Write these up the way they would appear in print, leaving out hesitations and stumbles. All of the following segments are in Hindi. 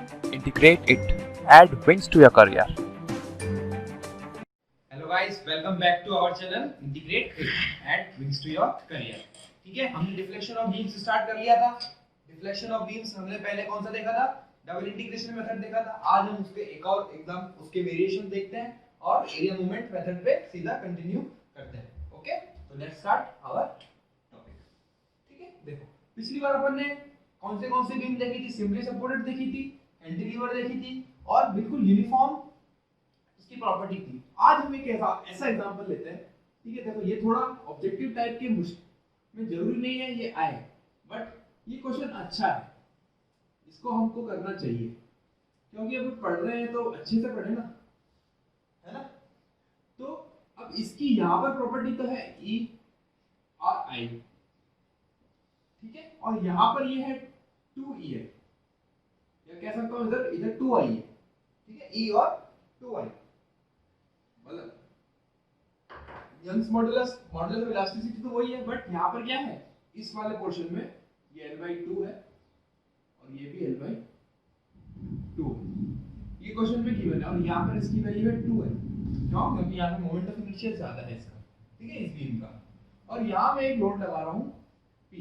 integrate it, add wings to your career. Hello guys, welcome back to our channel integrated wings to your career. ठीक है, हमने डिफ्लेक्शन ऑफ बीम्स स्टार्ट कर लिया था। डिफ्लेक्शन ऑफ बीम्स हमने पहले कौन सा देखा था? डबल इंटीग्रेशन मेथड देखा था। आज हम उसके एक और एकदम उसके वेरिएशन देखते हैं और एरिया मूवमेंट मेथड पे सीधा कंटिन्यू करते हैं। ओके, तो लेट्स स्टार्ट आवर टॉपिक। ठीक है, देखो पिछली बार अपन ने कौन से बीम देखी थी? सिंपली सपोर्टेड देखी थी, कैंटिलीवर देखी थी और बिल्कुल यूनिफॉर्म इसकी प्रॉपर्टी थी। आज हम एक ऐसा एग्जांपल लेते हैं। ठीक है, देखो ये थोड़ा ऑब्जेक्टिव टाइप के में जरूरी नहीं है ये आए, बट ये क्वेश्चन अच्छा है, इसको हमको करना चाहिए क्योंकि अब पढ़ रहे हैं तो अच्छे से पढ़े ना, है ना। तो अब इसकी यहाँ पर प्रॉपर्टी तो है ई और आई, ठीक है, और यहाँ पर ये है 2e है, या कह सकता हूँ इधर इधर 2i है। ठीक है, ई और 2i मतलब यंग्स मॉडुलस ऑफ इलास्टिसिटी तो वही है, बट यहाँ पर क्या है? इस वाले पोर्शन में ये L/2 है और ये भी L/2 है। ये क्वेश्चन में गिवन है और यहाँ पर इसकी वैल्यू है 2 है। क्यों? क्योंकि यहाँ पे मोमेंट ऑफ इनर्शिया ज्यादा है इसका, ठीक है, इस बीम का। और यहाँ मैं एक लोड लगा रहा हूँ P।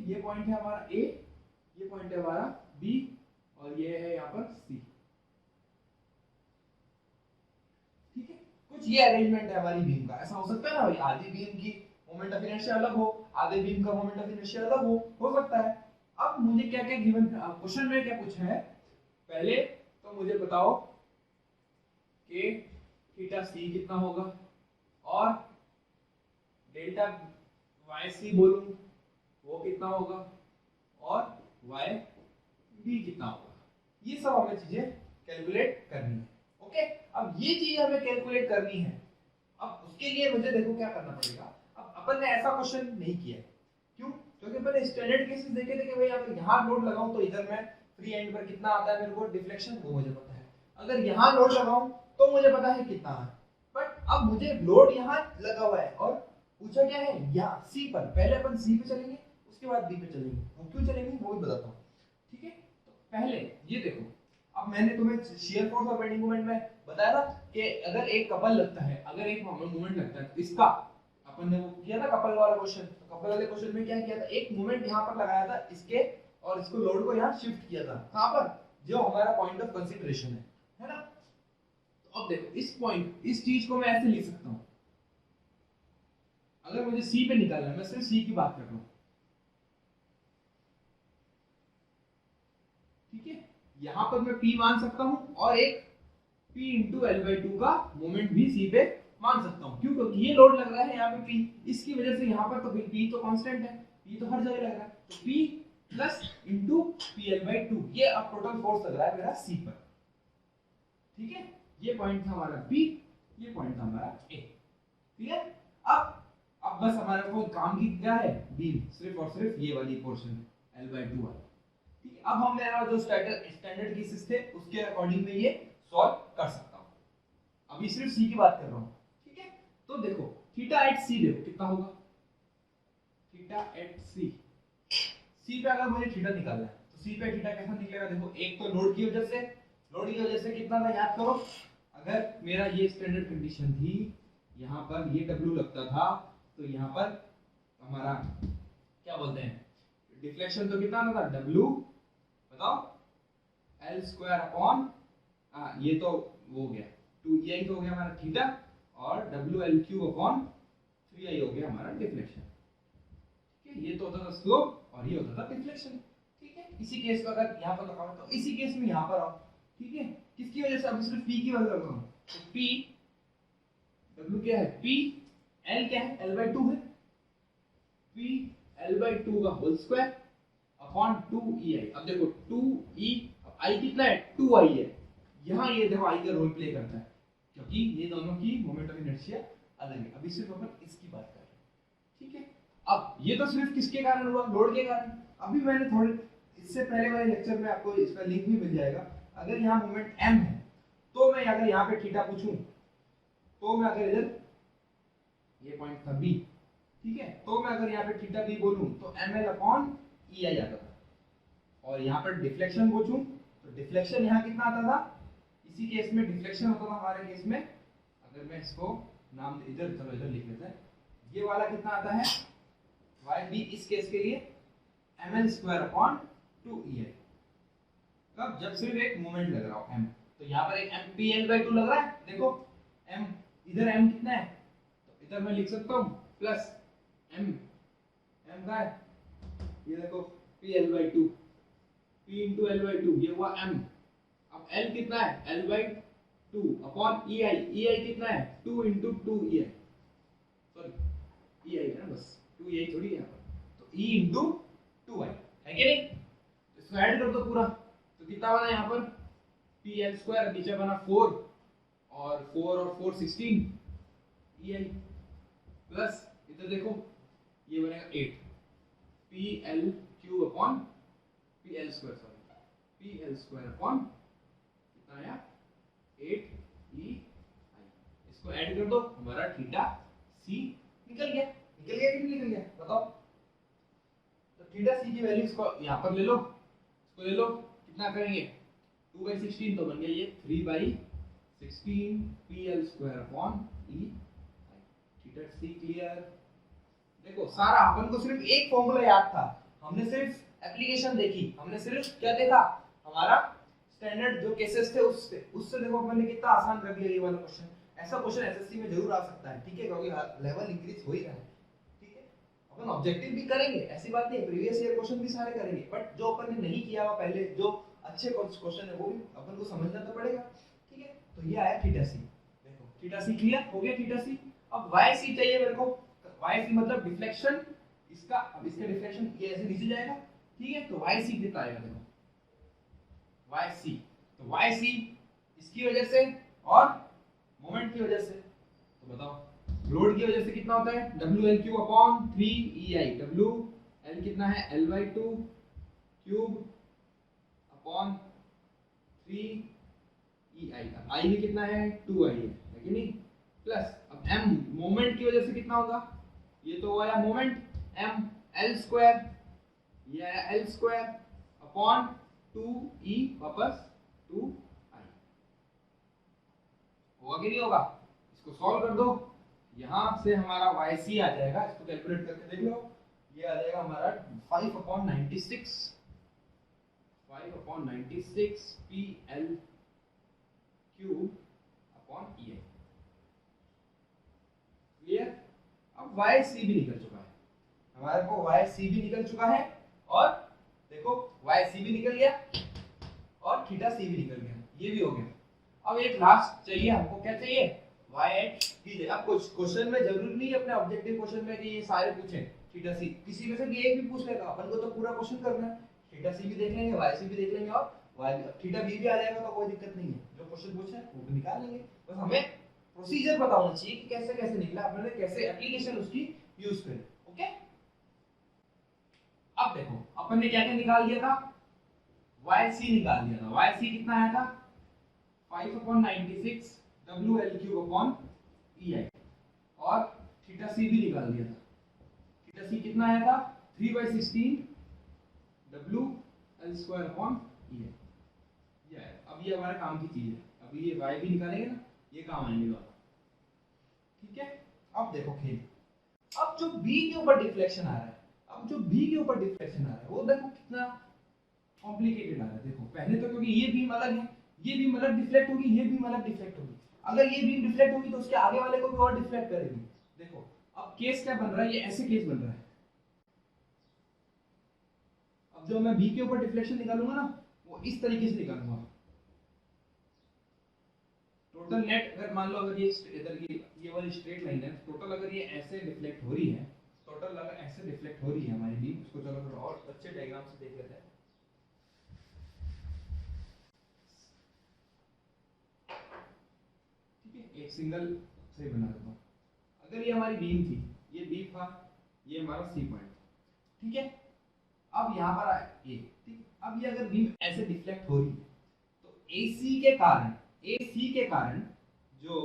ये पॉइंट है हमारा A, ये पॉइंट है हमारा B और ये है यहाँ पर C। ठीक है, कुछ ये अरेंजमेंट है हमारी बीम का। ऐसा हो सकता है ना भाई, आधी बीम की मोमेंट ऑफ इनर्शिया अलग हो, आधे बीम का मोमेंट ऑफ इनर्शिया अलग हो सकता है। अब मुझे क्या क्या गिवन क्वेश्चन में क्या पूछा है? पहले तो मुझे बताओ कि थीटा सी कितना होगा और डेल्टा वाई सी बोलूं वो कितना होगा और वाई बी कितना होगा। ये सब हमें चीजें कैलकुलेट करनी है। ओके, अब ये चीज हमें कैलकुलेट करनी है। अब उसके लिए मुझे देखो क्या करना पड़ेगा। अब अपन ने ऐसा क्वेश्चन नहीं किया, क्यों? क्योंकि मैंने स्टैंडर्ड केसेस देखे थे कि भाई अगर यहाँ लोड लगाऊं तो इधर मैं फ्री एंड पर कितना आता है मेरे को डिफ्लेक्शन, वो मुझे पता है। अगर यहाँ लोड लगाऊं तो मुझे पता है कितना है, बट अब मुझे लोड यहाँ लगा हुआ है और पूछा क्या है यहाँ सी पर। पहले अपन सी पे चलेंगे, उसके बाद बी पे चलेंगे। वो क्यों चलेंगे वो भी बताता हूँ। ठीक है, तो पहले ये देखो, अब मैंने तुम्हें शियर फोर्स और बेंडिंग मोमेंट में बताया था कि अगर एक कपल लगता है, अगर एक मोमेंट लगता है, इसका अपन ने वो किया था कपल वाला क्वेश्चन। तो कपल वाले क्वेश्चन में क्या किया था? एक मोमेंट यहाँ पर लगाया था इसके और इसको लोड को यहाँ शिफ्ट किया था। कहाँ पर? जो हमारा पॉइंट ऑफ कंसीडरेशन है ना। तो अब देखो इस पॉइंट, इस चीज को मैं ऐसे लिख सकता हूँ। अगर मुझे सी पे निकालना है, मैं सिर्फ सी की बात कर रहा हूँ। ठीक है, यहाँ पर मैं P मान सकता हूँ और एक P इंटू L/2 का मोमेंट भी सी पे मान सकता हूँ। क्यों? क्योंकि ये लोड लग रहा है यहाँ पे P, इसकी वजह से यहाँ पर तो P तो कांस्टेंट है, P तो हर जगह लग रहा है, तो P प्लस इंटू PL/2 ये अब टोटल फोर्स लग रहा है मेरा C पर। ठीक है, ये पॉइंट था हमारा B, ये पॉइंट था हमारा A। क्लियर? अब बस हमारे को काम की क्या है? बीम, सिर्फ और सिर्फ ये वाली पोर्शन L/2 वाला। ठीक है, अब हम मेरा जो स्टैंडर्ड केसेस थे उसके अकॉर्डिंग में ये सॉल्व कर सकता हूं। अभी सिर्फ सी की बात कर रहा हूं। ठीक है, तो देखो थीटा एट सी देखो कितना होगा। थीटा एट सी, सी पे अगर मुझे थीटा निकालना है तो सी पे थीटा कैसा निकलेगा? देखो एक तो लोड की वजह से, लोड की वजह से कितना था याद करो। अगर मेरा ये स्टैंडर्ड कंडीशन थी, यहाँ पर ये W लगता था, तो यहाँ पर हमारा क्या बोलते हैं डिफ्लेक्शन तो कितना था? W बताओ L स्क्वायर अपॉन ये तो वो हो गया 2ei तो हो गया हमारा थीटा और WL क्यूब अपॉन 3i हो गया हमारा डिफ्लेक्शन। ठीक है, ये तो होता था स्लोप और ये होता था डिफ्लेक्शन। ठीक है, इसी केस में अगर यहाँ पर लगाओ तो इसी केस में यहाँ पर आओ। ठीक है, किसकी वजह से? अब सिर्फ P की वजह से लगाऊं तो P W क्या है? P L क्या है? L/2 है। P L/2 का होल स्क्वायर अपॉन 2ei। अब देखो 2e, अब i कितना है? 2i है। यहाँ ये देखो i का रोल प्ले करता है क्योंकि ये दोनों की मोमेंट ऑफ इनर्शिया अलग है। अभी सिर्फ अपन इसकी बात कर रहे हैं। ठीक है, अब ये तो सिर्फ किसके कारण हुआ? लोड के कारण। अभी मैंने थोड़े इससे पहले वाले लेक्चर में आपको इसका लिंक भी मिल जाएगा। अगर यहाँ मोमेंट m है तो मैं अगर यहाँ पे थीटा पूछूं तो मैं अगर इधर ये पॉइंट था B, ठीक है, तो मैं अगर यहाँ पे थीटा B बोलूं तो ml अपॉन ei आता था। और यहाँ पर डिफ्लेक्शन पूछूं तो डिफ्लेक्शन यहाँ कितना आता था, इसी केस में डिफ्लेक्शन होता था हमारे केस में, अगर मैं इसको नाम इधर, चलो इधर लिख लेते हैं, ये वाला कितना आता है वाई बी इस केस के लिए ml स्क्वायर अपॉन 2ei, कब, जब सिर्फ एक मोमेंट लग रहा हो m। तो यहाँ पर एक mpl/2 लग रहा है, देखो m, इधर m कितना है, तो इधर मैं लिख सकता हूँ प्लस m का है, ये देखो pl/2, p into l/2, ये हुआ m। अब l कितना है, l/2 अपॉन ei कितना है 2 into 2ei, सॉरी ei है ना, बस 2ei थोड़ी है यहाँ पर, तो e into 2i है कि नहीं, तो इसको ऐड कर दो पूरा, तो कितना बना यहाँ पर pl स्क्वायर, नीचे बना 4 और 4 16 ei, प्लस इधर देखो ये बनेगा 8 pl cube upon pl square, sorry pl square upon कितना आया 8ei, इसको ऐड कर दो, हमारा थीटा c निकल गया कि नहीं निकल गया, बताओ। तो थीटा c की वैल्यू इसको यहाँ पर ले लो, इसको ले लो, कितना करेंगे 2/16, तो बन गया ये 3/16 pl square upon e, theta c clear. देखो सारा अपन को सिर्फ एक फॉर्मूला याद था, हमने सिर्फ एप्लीकेशन देखी, हमने सिर्फ क्या देखा, हमारा स्टैंडर्ड जो केसेस थे उससे देखो अपन ने कितना आसान कर दिया ये वाला क्वेश्चन। ऐसा क्वेश्चन एसएससी में जरूर आ सकता है, ठीक है, क्योंकि लेवल इंक्रीज हो ही रहा है, ठीक है। अपन ऑब्जेक्टिव भी करेंगे, ऐसी बात नहीं है, प्रीवियस ईयर क्वेश्चन भी सारे करेंगे, बट जो अपन ने नहीं किया हुआ पहले, जो अच्छे क्वेश्चन है वो भी अपन को समझना तो पड़ेगा, ठीक है। तो ये आया थीटा सी, देखो थीटा सी क्लियर हो गया, थीटा सी। अब वाई सी चाहिए मेरे को, वाई सी मतलब डिफ्लेक्शन इसका, अब इसका डिफ्लेक्शन ये ऐसे नीचे जाएगा, ठीक है, तो वाई सी कितना आएगा, देखो वाई सी, तो वाई सी इसकी वजह से और मोमेंट की वजह से, तो बताओ लोड की वजह से कितना होता है WL³ अपॉन 3ei, WL कितना है L/2 क्यूब अपॉन 3ei का, i भी कितना है 2i है कि नहीं, प्लस अब m मोमेंट की वजह से कितना होगा, ये तो आया मोमेंट m l स्क्वायर, ये आया l स्क्वायर अपॉन 2e वापस 2i, होगा कि नहीं होगा, इसको सॉल्व कर दो, यहां से हमारा yc आ जाएगा, इसको कैलकुलेट करके देख लो, ये आ जाएगा हमारा 5/96 pl cube upon ei, clear. अब yc भी निकल चुका है, हमारे को yc भी निकल चुका है, और देखो yc भी निकल गया और थीटा c भी निकल गया, ये भी हो गया। अब एक लास्ट चाहिए हमको, क्या चाहिए y की। अब कुछ क्वेश्चन में जरूरी नहीं है अपने ऑब्जेक्टिव क्वेश्चन में कि ये सारे पूछे थीटा सी, किसी में से भी एक भी पूछ लेगा, अपन को तो पूरा क्वेश्चन करना है, थीटा सी भी देख लेंगे, वाई सी भी देख लेंगे, और थीटा बी भी आ जाएगा, तो कोई दिक्कत नहीं है, जो क्वेश्चन पूछे वो भी निकाल लेंगे, बस हमें प्रोसीजर पता होना चाहिए कि कैसे कैसे निकला, अपने कैसे एप्लीकेशन उसकी यूज करें, ओके। अब देखो अपन ने क्या क्या निकाल दिया था, yc निकाल दिया था, yc कितना आया था 5/96 WL³ अपॉन ei, और थीटा c भी निकाल दिया था, थीटा c कितना आया था 3/16 WL स्क्वायर अपॉन ei, ये है। अब ये हमारे काम की चीज है, अभी ये y भी निकालेंगे ना, ये काम आएंगे दोनों, ठीक है। अब देखो खेल, अब जो b के ऊपर डिफ्लेक्शन आ रहा है, अब जो b के ऊपर डिफ्लेक्शन आ रहा है वो देखो कितना कॉम्प्लिकेटेड आ रहा है। देखो पहले तो क्योंकि ये बीम अलग है, ये बीम अलग डिफ्लेक्ट होगी, ये बीम अलग डिफ्लेक्ट होगी, अगर ये बीम डिफ्लेक्ट होगी तो उसके आगे वाले को भी और डिफ्लेक्ट करेगी। देखो अब केस क्या बन रहा है, ये ऐसे केस बन रहा है। अब जो मैं बी के ऊपर डिफ्लेक्शन निकालूंगा ना, वो इस तरीके से निकालूंगा। टोटल नेट अगर मान लो, अगर ये इधर की ये वाली स्ट्रेट लाइन है, टोटल अगर ये ऐसे डिफ्लेक्ट हो रही है, टोटल अगर ऐसे डिफ्लेक्ट हो रही है हमारी बीम, उसको चलो थोड़ा और अच्छे डायग्राम से देख लेते हैं। एक सिंगल से बना देता हूं, अगर ये हमारी बीम थी, ये बी था, ये हमारा सी पॉइंट, ठीक है। अब यहाँ पर आए ये, ठीक, अब ये अगर बीम ऐसे डिफ्लेक्ट हो रही है, तो AC के कारण जो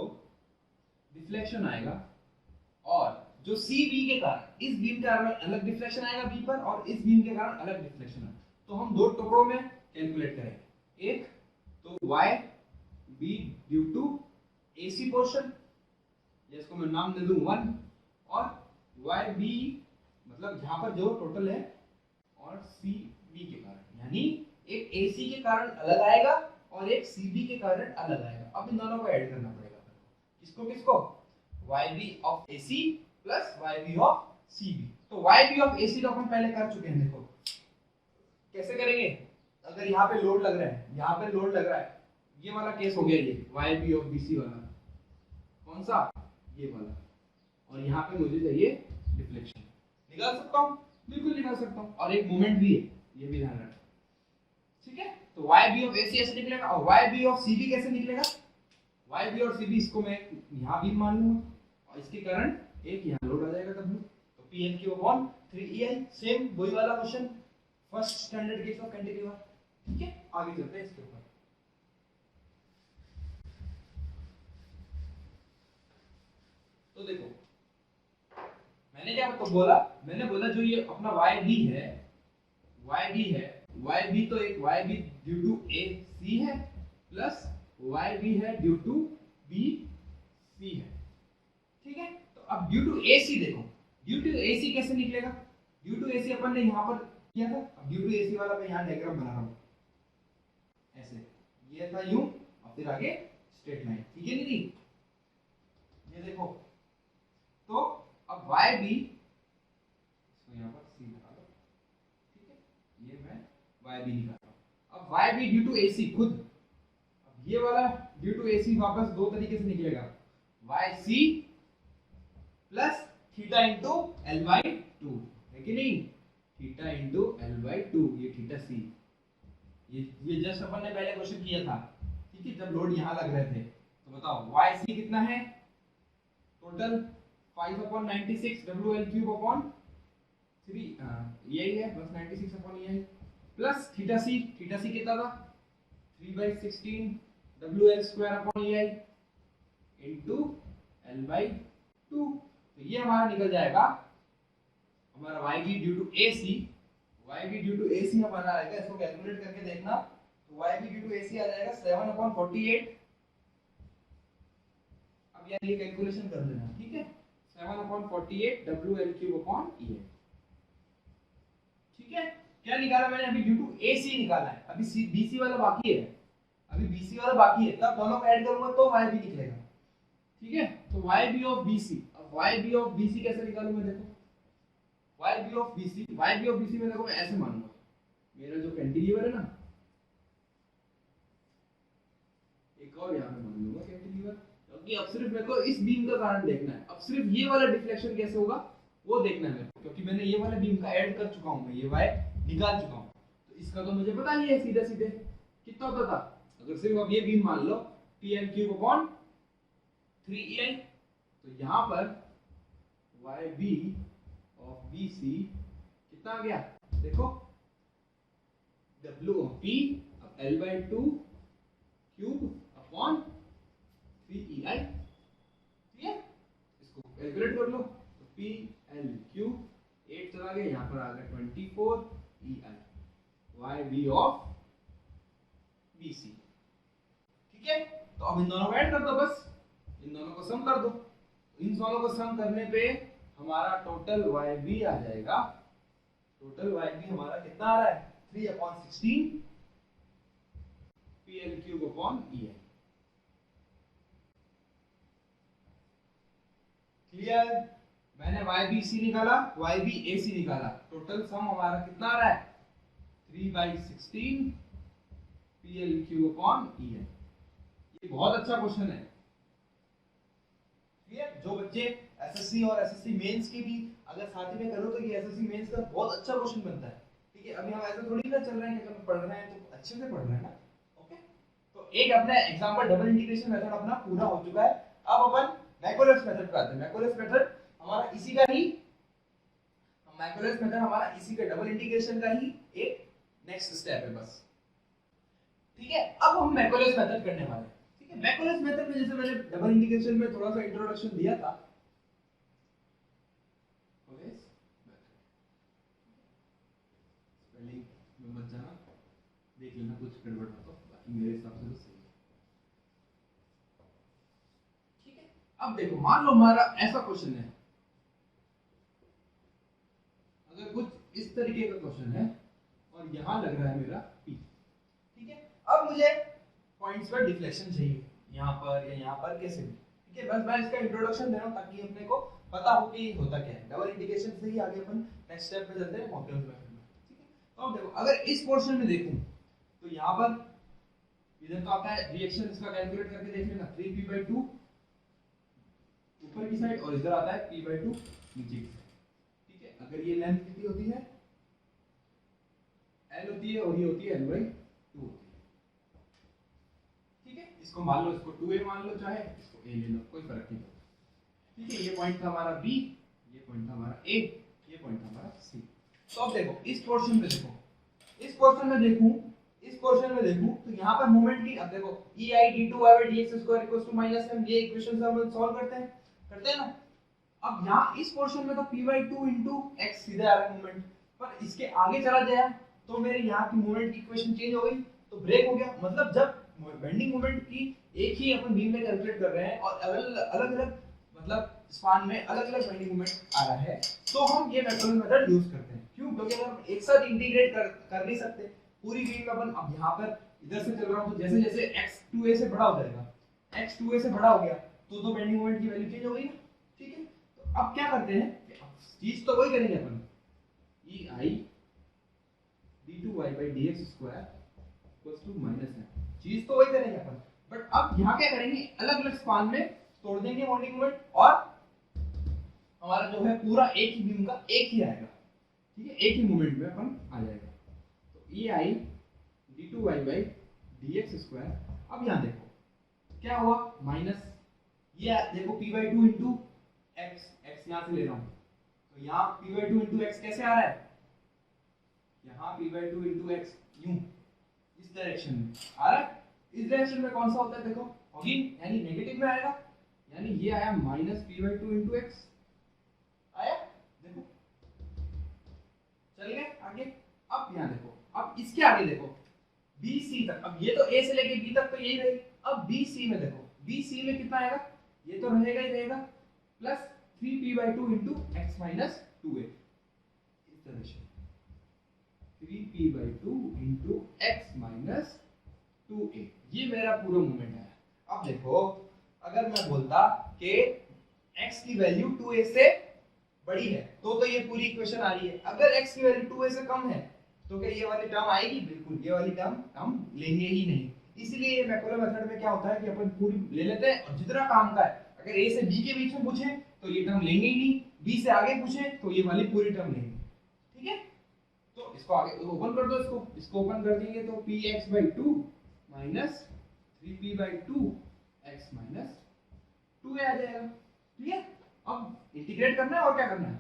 डिफ्लेक्शन आएगा, और जो CB के कारण, इस बीम के कारण अलग डिफ्लेक्शन आएगा बी पर, और इस बीम के कारण अलग डिफ्लेक्शन आएगा, तो हम दो टुकड़ों में कैलकुलेट करेंगे। एक तो Y B due to AC portion, जिसको मैं नाम दे दूं 1, और वाई बी मतलब यहाँ पर जो टोटल है और सी बी के कारण, यानी एक AC के कारण अलग आएगा और एक CB के कारण अलग आएगा। अब इन दोनों को ऐड करना पड़ेगा, किसको किसको, YB of AC plus YB of CB। तो YB ऑफ AC तो अपन पहले कर चुके हैं, देखो कैसे करेंगे। अगर यहाँ पे लोड लग रहा है, यहाँ पे लोड लग रहा है, ये वाला केस हो गया, ये YB ऑफ BC वाला, कौन सा, ये वाला, और यहाँ पे मुझे चाहिए डिफ्लेक्शन, निकाल सकता हूँ, बिल्कुल निकाल सकता हूँ, और एक मोमेंट भी है, ये भी ध्यान रखना, ठीक है। तो YB ऑफ AC ऐसे निकलेगा, और YB ऑफ CB कैसे निकलेगा, YB और CB इसको मैं यहाँ भी मान लूंगा, और इसके कारण एक यहाँ लोड आ जाएगा W, तो PLQ अपॉन 3EI, सेम वही वाला question, first standard case of cantilever, ठीक है। आगे चलते हैं इसके ऊपर। तो देखो मैंने क्या तो बोला, मैंने बोला जो ये अपना YB है, YB तो एक YB ड्यू टू AC है प्लस YB है ड्यू टू BC है, ठीक है। तो अब ड्यू टू AC देखो, ड्यू टू AC कैसे निकलेगा, ड्यू टू AC अपन ने यहाँ पर किया था, अब ड्यू टू AC वाला मैं यहाँ डायग्राम बना रहा हूँ, ऐसे ये था यूं और फिर आगे स्ट्रेट लाइन, ठीक है दीदी, ये देखो। तो अब YB इसको यहाँ पर C लगा दो, ठीक है, ये मैं YB निकाल रहा हूँ। अब YB ड्यू टू AC खुद, अब ये वाला ड्यू टू AC वापस दो तरीके से निकलेगा, YC plus theta into L/2, है कि नहीं, थीटा इंटू L/2, ये थीटा C, ये जस्ट अपन ने पहले क्वेश्चन किया था, ठीक है, जब लोड यहाँ लग रहे थे। तो बताओ YC कितना है, टोटल 5/96 WL³ अपॉन 3, यही है बस 96 अपॉन यही, प्लस थीटा C कितना था, 3/16 WL² upon EI into L/2। तो ये हमारा निकल जाएगा, हमारा YB ड्यू टू AC हमारा आएगा, इसको कैलकुलेट करके देखना, तो YB ड्यू टू AC आ जाएगा 7/48। अब यार ये कैलकुलेशन कर लेना, ठीक है, 7/48 WL³ अपॉन EI, ठीक है। क्या निकाला मैंने, अभी ड्यू टू AC निकाला है, अभी BC वाला बाकी है, तब दोनों को ऐड करूंगा तो YB निकलेगा, ठीक है। तो YB ऑफ BC, अब YB ऑफ BC कैसे निकालूंगा, देखो YB ऑफ BC में देखो मैं ऐसे मानूंगा, मेरा जो कैंटिलीवर है ना, एक और यहाँ पे मान लूंगा कैंटिलीवर, क्योंकि अब सिर्फ मेरे को इस बीम का कारण देखना है, अब सिर्फ ये वाला डिफ्लेक्शन कैसे होगा वो देखना है मेरे को, क्योंकि मैंने ये वाला बीम का ऐड कर चुका हूँ, मैं ये Y निकाल चुका हूँ, तो इसका तो मुझे पता ही है सीधे सीधे कितना होता था, अगर सिर्फ अब ये बीम मान लो PL³ अपॉन 3EI, तो यहाँ पर YB ऑफ BC कितना आ गया, देखो W ऑफ P अब L/2 क्यूब अपॉन 3EI, ठीक है, इसको कैलकुलेट कर लो, तो PL³ 8 चला गया, यहाँ पर आ गया 24 EI, YB ऑफ BC, ठीक है। तो अब इन दोनों को ऐड कर दो, बस इन दोनों को सम कर दो, इन दोनों को सम करने पे हमारा टोटल YB आ जाएगा, टोटल YB हमारा कितना आ रहा है, 3/16 PL³ अपॉन EI, क्लियर। मैंने YBC निकाला, YBAC निकाला, टोटल सम हमारा कितना आ रहा है, 3/16 PL³ अपॉन EI। ये बहुत अच्छा क्वेश्चन है, ठीक है। जो बच्चे एसएससी और एसएससी मेंस की भी अगर साथ में करो तो ये एसएससी मेंस का बहुत अच्छा क्वेश्चन बनता है, ठीक है। अभी हम ऐसा थोड़ी ना चल रहे हैं कि अगर पढ़ रहे हैं तो अच्छे से पढ़ रहे हैं ना, ओके। तो एक अपना एग्जांपल डबल इंटीग्रेशन मेथड अपना पूरा हो चुका है, अब अपन मैकोलेस मेथड पे आते हैं। मैकोलेस मेथड हमारा इसी का ही, मैकोलेस मेथड हमारा इसी का डबल इंटीग्रेशन का ही एक नेक्स्ट स्टेप है बस, ठीक है। अब हम मैकोलेस मेथड करने वाले हैं, ठीक है। मैकोलेस मेथड में जैसे मैंने डबल इंटीग्रेशन में थोड़ा सा इंट्रोडक्शन दिया था, स्पेलिंग में मत जाना, देख लेना कुछ गड़बड़ हो तो मेरे हिसाब से तो सही है। ठीक है, अब देखो मान लो हमारा ऐसा क्वेश्चन है, अगर कुछ इस तरीके का क्वेश्चन है और यहाँ लग रहा है मेरा P, ठीक है, अब मुझे पॉइंट्स पर डिफ्लेक्शन चाहिए, यहाँ पर या यहाँ पर कैसे भी, ठीक है। बस मैं इसका इंट्रोडक्शन दे रहा हूँ ताकि अपने को पता हो कि होता क्या है। डबल इंटीग्रेशन से ही आगे अपन नेक्स्ट स्टेप पे चलते हैं मॉड्यूल्स में, ठीक है। तो अब देखो अगर इस पोर्शन में देखूं तो यहाँ पर इधर तो आता है रिएक्शन, इसका कैलकुलेट करके देख लेना 3p/2 ऊपर की साइड और इधर आता है p/2 नीचे की साइड, ठीक है। अगर ये लेंथ कितनी होती है l होती है और ये होती है l/2 होती है, ठीक है। इसको मान लो, इसको 2a मान लो, चाहे इसको a ले लो, कोई फर्क नहीं पड़ता, ठीक है। ये पॉइंट था हमारा b, ये पॉइंट था हमारा a, ये पॉइंट था हमारा c। तो अब देखो इस पोर्शन में देखो, इस पोर्शन में देखूं, इस पोर्शन में देखूं तो यहाँ पर मोमेंट की, अब देखो ei d2y/dx² -m, ये इक्वेशन से हम सॉल्व करते हैं ना। अब यहाँ इस पोर्शन में तो p/2 x सीधे आ रहा है मोमेंट, पर इसके आगे चला गया तो मेरे यहाँ की मोमेंट की इक्वेशन चेंज हो गई, तो ब्रेक हो गया। मतलब जब बेंडिंग मोमेंट की एक ही अपन बीम में कैलकुलेट कर रहे हैं और अलग-अलग मतलब स्पान में अलग-अलग बेंडिंग मोमेंट आ रहा है, तो हम ये मैक्सवेल मेथड यूज करते हैं। क्यों? क्योंकि अगर हम एक साथ इंटीग्रेट कर नहीं सकते पूरी बीम में अपन, अब यहाँ पर इधर से चल रहा हूँ तो जैसे जैसे x 2a से बड़ा हो जाएगा, x 2a से बड़ा हो गया तो बेंडिंग मोमेंट की वैल्यू चेंज हो गई ना, ठीक है। तो अब क्या करते हैं, चीज तो वही करेंगे अपन, ei d2y/dx² -m, चीज तो वही करेंगे अपन, बट अब यहाँ क्या करेंगे, अलग-अलग स्पान में तोड़ देंगे बेंडिंग मोमेंट और हमारा जो है पूरा एक ही बीम का एक ही आएगा, ठीक है, एक ही मोमेंट में अपन आ जाएगा। तो ei d2y/dx², अब यहाँ देखो क्या हुआ, माइनस ये देखो p/2 इंटू x, x यहाँ से ले रहा हूँ तो यहाँ p/2 इंटू x कैसे आ रहा है, यहाँ p/2 इंटू x यूं इस डायरेक्शन में आ रहा है। इस डायरेक्शन में कौन सा होता है देखो, अगेन यानी नेगेटिव में आएगा, यानी ये आया माइनस p/2 इंटू x आया, देखो चल गए आगे। अब यहाँ देखो, अब इसके आगे देखो BC तक, अब ये तो A से लेके B तक तो यही रही, अब BC में देखो, BC में कितना आएगा, ये तो रहेगा ही रहेगा, plus 3p/2 into x minus 2a, इस तरह से 3p/2 into x minus 2a, ये मेरा पूरा मोमेंट है। अब देखो अगर मैं बोलता कि x की वैल्यू 2a से बड़ी है तो ये पूरी इक्वेशन आ रही है, अगर x की वैल्यू 2a से कम है तो क्या ये वाली टर्म आएगी, बिल्कुल ये वाली टर्म हम लेंगे ही नहीं। इसीलिए ये मैक्सवेल मेथड में क्या होता है कि अपन पूरी ले लेते हैं और जितना काम का है, अगर a से b के बीच में पूछे तो ये टर्म लेंगे ही नहीं, b से आगे पूछे तो ये वाली पूरी टर्म लेंगे, ठीक है। तो इसको आगे ओपन कर दो, इसको ओपन कर देंगे तो px/2 minus 3p/2 x minus 2a आ जाएगा, ठीक है। अब इंटीग्रेट करना है और क्या करना है,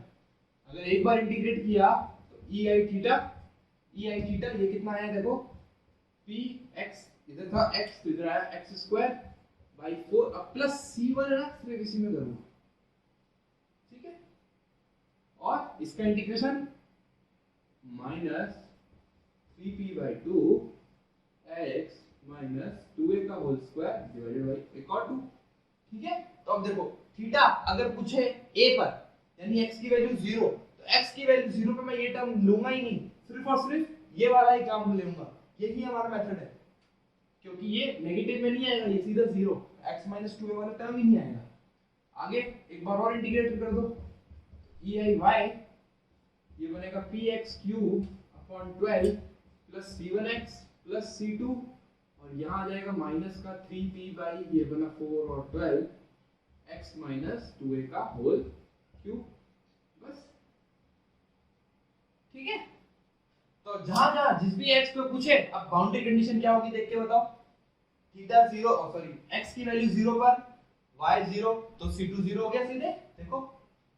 अगर एक बार इंटीग्रेट किया तो ei थीटा ये कितना आया देखो, px इधर था x तो इधर आया x²/4, अब प्लस c1 है ना, सिर्फ इसी में करूंगा, ठीक है। और इसका integration minus 3p/2 x minus 2a का होल स्क्वायर डिवाइडेड बाय एक और 2, ठीक है। तो अब देखो थीटा अगर पूछे a पर यानी x की वैल्यू 0, तो x की वैल्यू 0 पे मैं ये टर्म लूंगा ही नहीं, सिर्फ और सिर्फ ये वाला ही टर्म लूंगा, यही हमारा मेथड है, क्योंकि ये नेगेटिव में नहीं आएगा, ये सीधा 0, x माइनस 2a वाला टर्म ही नहीं आएगा। आगे एक बार और इंटीग्रेट कर दो, ei ये बनेगा px³ plus c1x plus c2 और यहाँ आ जाएगा माइनस का 3p ये बना 4 और 12 x माइनस 2a का होल क्यूब, बस ठीक है। तो जहां जहां जिस भी x पे पूछे, अब बाउंड्री कंडीशन क्या होगी देख के बताओ, थीटा 0 सॉरी x की वैल्यू 0 पर y 0 तो c2 0 हो गया सीधे, देखो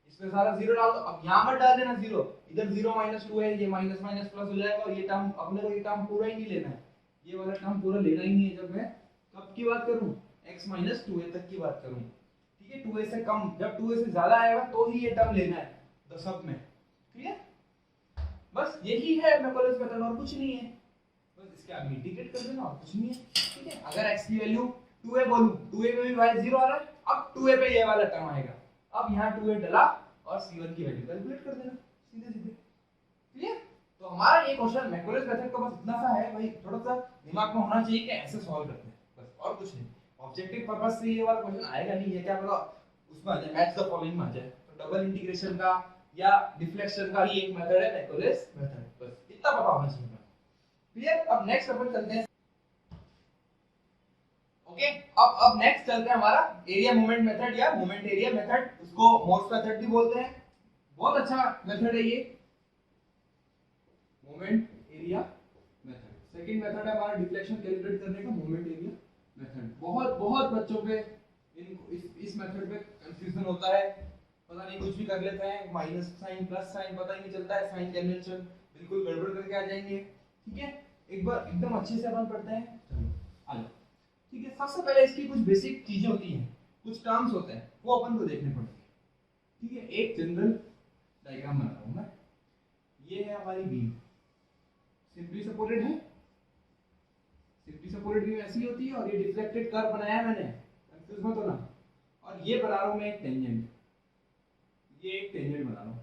इसमें सारा 0 डाल दो। अब यहां मत डाल देना 0, इधर 0 माइनस 2 है, ये माइनस माइनस प्लस हो जाएगा और ये टर्म अपने को ये टर्म पूरा ही नहीं लेना है, ये वाला टर्म पूरा लेना ही नहीं है। जब मैं कब की बात करूं, x माइनस 2a तक की बात करूं, ठीक है। 2a से कम, जब 2a से ज्यादा आएगा तो ही ये टर्म लेना है तो सब में, ठीक है। बस यही है मैक्सवेल्स मेथड और कुछ नहीं है, बस इसके इसके आगे इंटीग्रेट कर देना और कुछ नहीं है। ठीक है, अगर x की वैल्यू 2a बोलूं, 2a में भी y 0 आ रहा है, अब 2a पे ये वाला टर्म आएगा, अब यहाँ 2a डला और c1 की वैल्यू कैलकुलेट कर देना सीधे सीधे। क्लियर? तो हमारा ये क्वेश्चन मैक्यूलस मेथड का बस इतना सा है भाई, थोड़ा सा दिमाग में होना चाहिए कि ऐसे सॉल्व करते हैं बस, और कुछ नहीं। ऑब्जेक्टिव पर्पस से ये वाला क्वेश्चन आएगा नहीं, ये क्या पता उसमें आ जाए, मैच द फॉलोइंग में आ जाए। तो डबल इंटीग्रेशन का या डिफ्लेक्शन का ही एक मेथड है मैक्यूलस मेथड, बस इतना पता होना चाहिए। क्लियर? अब नेक्स्ट अपन चलते हैं। ओके, अब नेक्स्ट चलते हैं हमारा एरिया मोमेंट मेथड या मोमेंट एरिया मेथड, उसको मोर्स मेथड भी बोलते हैं। बहुत अच्छा मेथड है ये moment area method. Second method है हमारा डिफ्लेक्शन कैलकुलेट करने का, मोमेंट एरिया मेथड। बहुत बहुत बच्चों पे इस मेथड पे कंफ्यूजन होता है, पता नहीं कुछ भी कर लेते हैं, माइनस साइन प्लस साइन पता ही नहीं चलता है, साइन कन्वेंशन बिल्कुल गड़बड़ करके आ जाएंगे। ठीक है, एक बार एकदम अच्छे से अपन पढ़ते हैं, चलो आ जाओ। ठीक है, सबसे पहले इसकी कुछ बेसिक चीजें होती हैं, कुछ टर्म्स होते हैं, वो अपन को देखने पड़ते हैं। ठीक है, एक जनरल डायग्राम बना रहा हूं मैं, ये है हमारी बीम, सिंपली सपोर्टेड है, सिंपली सपोर्टेड बीम ऐसी होती है, और ये डिफ्लेक्टेड कर्व बनाया है मैंने, कंफ्यूज मत होना। और ये बना रहा हूं मैं एक टेंजेंट, ये एक टेंजेंट बना रहा हूं,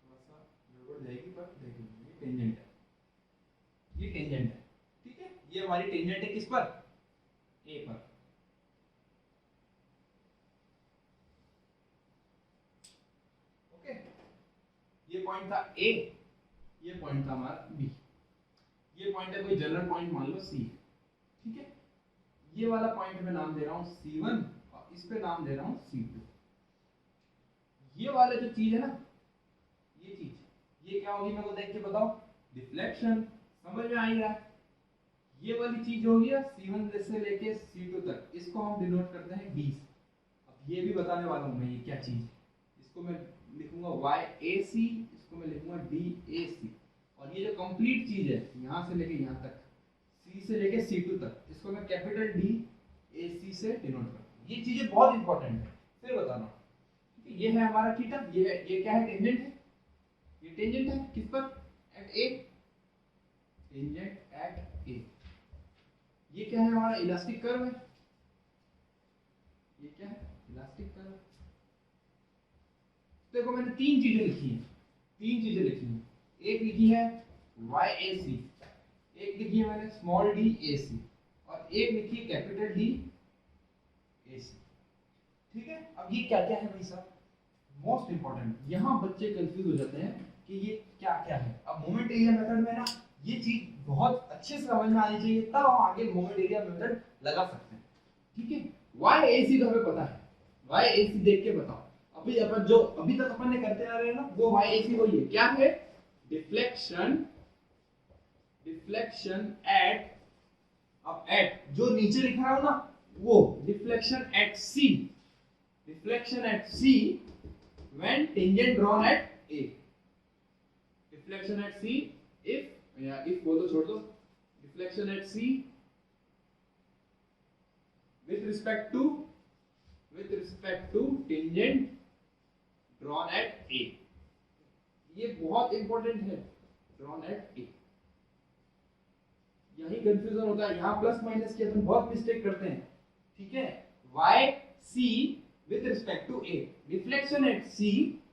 थोड़ा सा गड़बड़ जाएगी पर देखिए, ये टेंजेंट है, ये टेंजेंट है। ठीक है, ये हमारी टेंजेंट है किस पर, ए पर। ओके, ये पॉइंट था ए, ये पॉइंट था हमारा बी, ये पॉइंट है कोई जनरल पॉइंट मान लो सी। ठीक है, ये वाला पॉइंट मैं नाम दे रहा हूं C1 और इस पे नाम दे रहा हूं C2। ये वाला जो चीज है ना, ये चीज, ये क्या होगी मेरे को देख के बताओ, डिफ्लेक्शन, समझ में आ ही रहा है। ये वाली चीज होगी C1 से लेके C2 तक, इसको हम डिनोट करते हैं 20। अब ये भी बताने वाला हूं मैं ये क्या चीज, इसको मैं लिखूंगा YAC, इसको मैं लिखूंगा DAC। और ये जो कंप्लीट चीज है यहां से लेके यहां तक, C से लेके C2 तक, इसको मैं कैपिटल DAC से डिनोट करता हूं। ये चीजें बहुत इंपॉर्टेंट है, फिर बताना। ये है हमारा थीटा, ये क्या है, टेंजेंट है, ये टेंजेंट है किस पर, एट ए, टेंजेंट एट ए। ये क्या है हमारा, इलास्टिक कर्व है, ये क्या है, इलास्टिक कर्व। देखो मैंने तीन चीजें लिखी हैं, तीन चीजें लिखी हैं, एक लिखी है YAC, एक लिखी है मैंने स्मॉल DAC, और एक लिखी है कैपिटल DAC। ठीक है, अब ये क्या क्या है भाई साहब, मोस्ट इंपॉर्टेंट, यहाँ बच्चे कंफ्यूज हो जाते हैं कि ये क्या क्या है। अब मोमेंट एरिया मेथड में ना ये चीज बहुत अच्छे से समझ में आनी चाहिए, तब हम आगे मोमेंट एरिया मेथड लगा सकते हैं। ठीक है, YAC तो हमें पता है, YAC देख के बताओ। अभी अपन जो अभी तक अपन ने करते आ रहे हैं ना, वो YAC वही है, क्या है, डिफ्लेक्शन, डिफ्लेक्शन एट, अब एट जो नीचे लिख रहा हूं ना, वो deflection at C, deflection at C when tangent drawn at A, deflection at C if, या if बोल दो छोड़ दो, deflection at C with respect to tangent drawn at A। ये बहुत इंपॉर्टेंट है, drawn at A। यही कंफ्यूजन होता है, यहाँ प्लस माइनस की अपन बहुत मिस्टेक करते हैं। ठीक है, YC with respect to A, deflection at C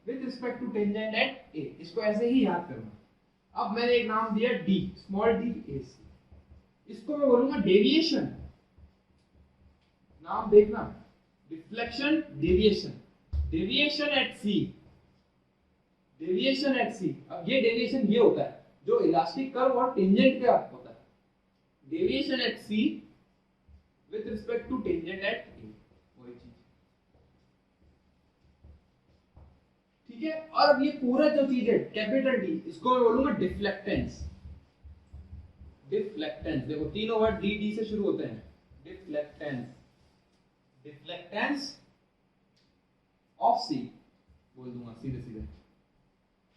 with respect to tangent at A, इसको ऐसे ही याद करना। अब मैंने एक नाम दिया D, स्मॉल DAC, इसको मैं बोलूंगा डेविएशन, नाम देखना, deflection deviation, deviation at C, deviation at C। अब ये डेविएशन ये होता है जो इलास्टिक कर्व और टेंजेंट पे होता है, deviation at C with respect to tangent at A, वही चीज। ठीक है, और अब ये पूरा जो चीज है कैपिटल D, इसको मैं बोलूंगा डिफ्लेक्टेंस, डिफ्लेक्टेंस। देखो तीनों वर्ड D से शुरू होते हैं, डिफ्लेक्टेंस, डिफ्लेक्टेंस ऑफ C बोल दूंगा सीधे सीधे।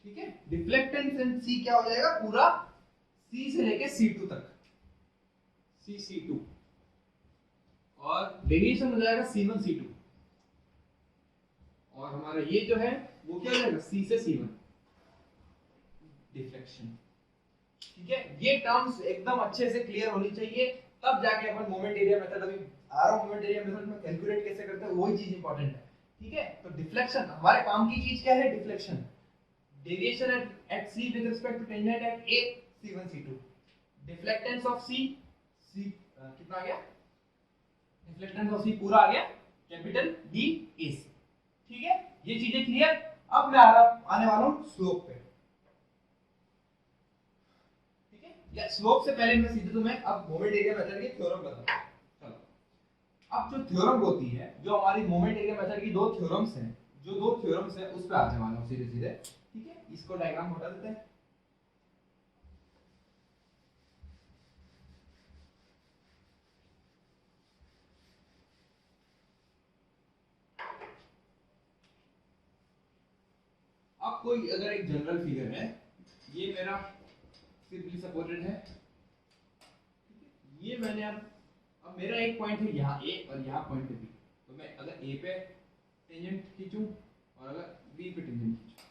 ठीक है, डिफ्लेक्टेंस इन C क्या हो जाएगा, पूरा C से लेके C2 तक, C2, और डेविएशन हो जाएगा C1 C2, और हमारा ये जो है वो क्या हो जाएगा C से C1 डिफ्लेक्शन। ठीक है, ये टर्म्स एकदम अच्छे से क्लियर होनी चाहिए, तब जाके अपन मोमेंट एरिया मेथड, अभी आर मोमेंट एरिया मेथड में कैलकुलेट कैसे करते हैं वही चीज इंपॉर्टेंट है। ठीक है, तो डिफ्लेक्शन हमारे काम की चीज क्या है, deflection, deviation at C with respect to tangent at A C1 C2, deflectance of C कितना आ गया, डिफ्लेक्टेंस ऑफ C पूरा आ गया कैपिटल D AC। ठीक है, ये चीजें क्लियर। अब मैं आने वाला हूं स्लोप पे। ठीक है, या स्लोप से पहले मैं सीधे तुम्हें अब मोमेंट एरिया मेथड की थ्योरम बताता हूं। चलो, अब जो थ्योरम होती है, जो हमारी मोमेंट एरिया मेथड की दो थ्योरम्स हैं, जो दो थ्योरम्स हैं उस पे आने वाला हूं सीधे सीधे। ठीक है, इसको डायग्राम हटा देते हैं। अब कोई अगर एक जनरल फिगर है, ये मेरा सिंपली सपोर्टेड है, ये मैंने अब मेरा एक पॉइंट है यहाँ A और यहाँ पॉइंट है B, तो मैं अगर A पे टेंजेंट खींचूं और अगर B पे टेंजेंट खींचूं,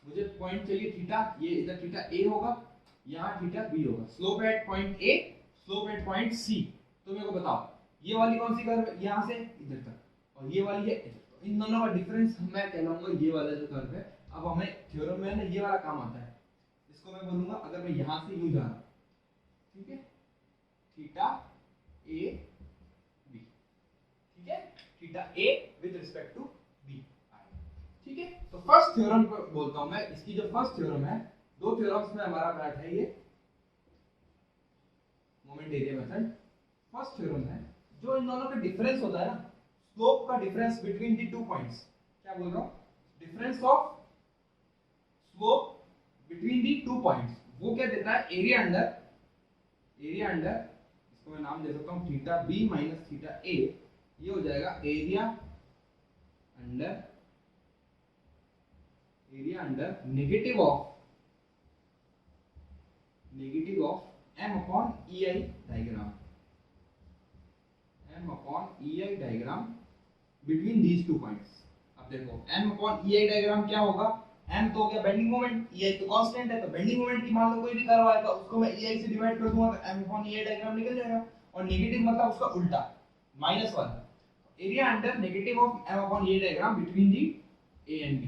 मुझे पॉइंट चाहिए थीटा, ये इधर थीटा A होगा, यहाँ थीटा B होगा, slope eight point A, slope eight point C। तो मेरे को बताओ ये वाली कौन सी कर्व है, यहाँ से इधर तक, और ये वाली है इधर, तो इन दोनों का डिफरेंस मैं कहलाऊंगा ये वाला जो कर्व है। अब हमें थ्योरम में ना ये वाला काम आता है, इसको मैं बोलूंगा अगर मैं यहाँ से यूं जा रहा हूं, ठीक है, थीटा A B, ठीक है, theta A with respect to B। ठीक है, तो फर्स्ट थ्योरम को बोलता हूं मैं, इसकी जो फर्स्ट थ्योरम है, दो थ्योरम्स में हमारा पार्ट है ये moment area method. First theorem है जो इन दोनों का डिफरेंस होता है ना, स्लोप का difference between the two points, क्या बोल रहा हूं, difference of slope between the two points, वो क्या देता है, एरिया अंडर, इसको मैं नाम दे सकता हूं theta B minus theta A, ये हो जाएगा area under negative of m upon EI diagram between these two points. अब देखो m अपॉन EI डायग्राम क्या होगा, m तो हो गया बेंडिंग मोमेंट, EI तो कांस्टेंट है, तो बेंडिंग मोमेंट की मान लो कोई भी कर्व आएगा उसको मैं EI से डिवाइड कर दूंगा तो m अपॉन EI डायग्राम निकल जाएगा, और नेगेटिव मतलब उसका उल्टा माइनस वाला, area under negative of m upon EI diagram between the A and B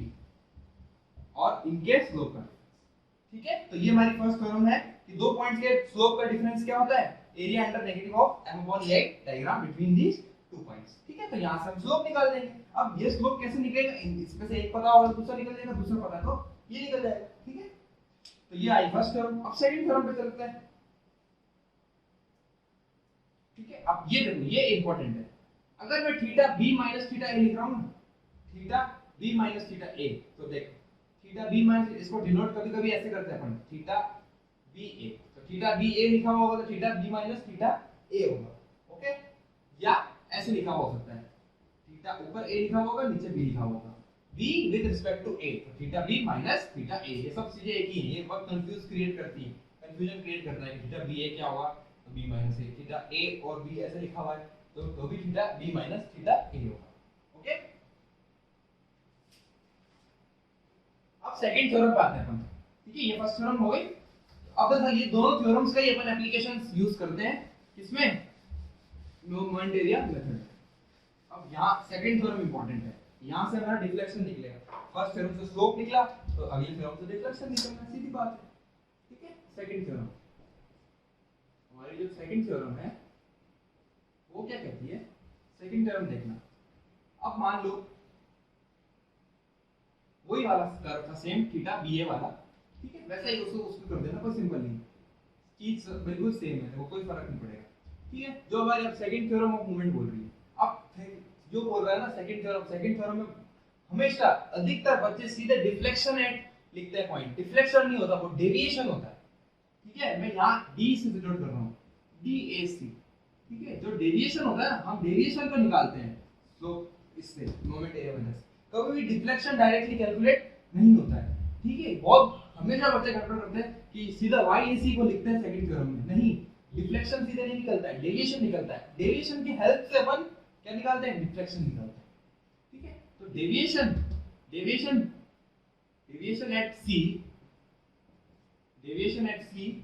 और इनके स्लोप का। ठीक है, तो ये हमारी फर्स्ट थ्योरम है कि दो पॉइंट्स के स्लोप का डिफरेंस क्या होता है, area under negative of m upon EI diagram between these two points. ठीक है, तो यहां से हम स्लोप निकाल देंगे। अब ये स्लोप कैसे निकलेगा, इसमें से एक पता होगा दूसरा निकल जाएगा, दूसरा पता तो ये निकल जाएगा। ठीक है, तो ये आई फर्स्ट थ्योरम। अब सेकंड थ्योरम पे चलते हैं। ठीक है, अब ये देखो ये इंपॉर्टेंट है, अगर मैं theta B minus theta A लिख रहा हूं ना, theta B minus theta A, तो देखो थीटा B माइनस, इसको डिनोट कभी-कभी ऐसे करते हैं अपन, थीटा BA, तो थीटा BA लिखा हुआ होगा तो theta B minus theta A होगा। ओके, या ऐसे लिखा हुआ हो सकता है, थीटा ऊपर A लिखा हुआ होगा, नीचे B लिखा हुआ होगा, B with respect to A, तो theta B minus theta A, ये सब चीजें एक ही हैं, ये बहुत कंफ्यूजन क्रिएट करता है कि थीटा BA क्या होगा, तो B minus A, theta A और B ऐसे लिखा हुआ है तो भी theta B minus theta A होगा। ओके, अब सेकंड थ्योरम पे आते हैं अपन। ठीक है, ये फर्स्ट थ्योरम हो गई। अब ये दोनों थ्योरम्स का ही अपन एप्लीकेशंस यूज करते हैं किसमें, मोमेंट एरिया मेथड। अब यहाँ सेकंड थ्योरम इंपॉर्टेंट है, यहाँ से हमारा डिफ्लेक्शन निकलेगा, फर्स्ट थ्योरम से स्लोप निकला तो अगले थ्योरम से डिफ्लेक्शन निकलना, सीधी बात है। ठीक है, सेकंड थ्योरम, हमारी जो सेकंड थ्योरम है वो क्या कहती है, सेकंड थ्योरम देखना। अब मान लो वही वाला कर्व था सेम थीटा BA वाला, ठीक है, वैसा ही उसको कर देना, कोई सिंपल नहीं, चीज बिल्कुल सेम है, वो कोई फर्क नहीं पड़ेगा। ठीक है, जो हमारी अब सेकंड थ्योरम ऑफ मूवमेंट बोल रही है, अब जो बोल रहा है ना सेकंड थ्योरम में हमेशा अधिकतर बच्चे सीधे डिफ्लेक्शन एट लिखते हैं, पॉइंट डिफ्लेक्शन नहीं होता, वो डेविएशन होता है। ठीक है, मैं यहाँ D से डिनोट कर रहा हूँ, DAC। ठीक है, जो डेविएशन होता है ना, हम डेविएशन को निकालते हैं स्लोप इससे, मोमेंट एरिया वजह से, कभी भी डिफ्लेक्शन डायरेक्टली कैलकुलेट नहीं होता है। ठीक है, बहुत हमेशा बच्चे गड़बड़ करते हैं कि सीधा YAC को लिखते हैं सेकंड थ्योरम में, नहीं, डिफ्लेक्शन सीधे नहीं निकलता है, डेविएशन निकलता है, डेविएशन की हेल्प से अपन क्या निकालते हैं, डिफ्लेक्शन निकालते हैं। ठीक है, तो deviation deviation at C,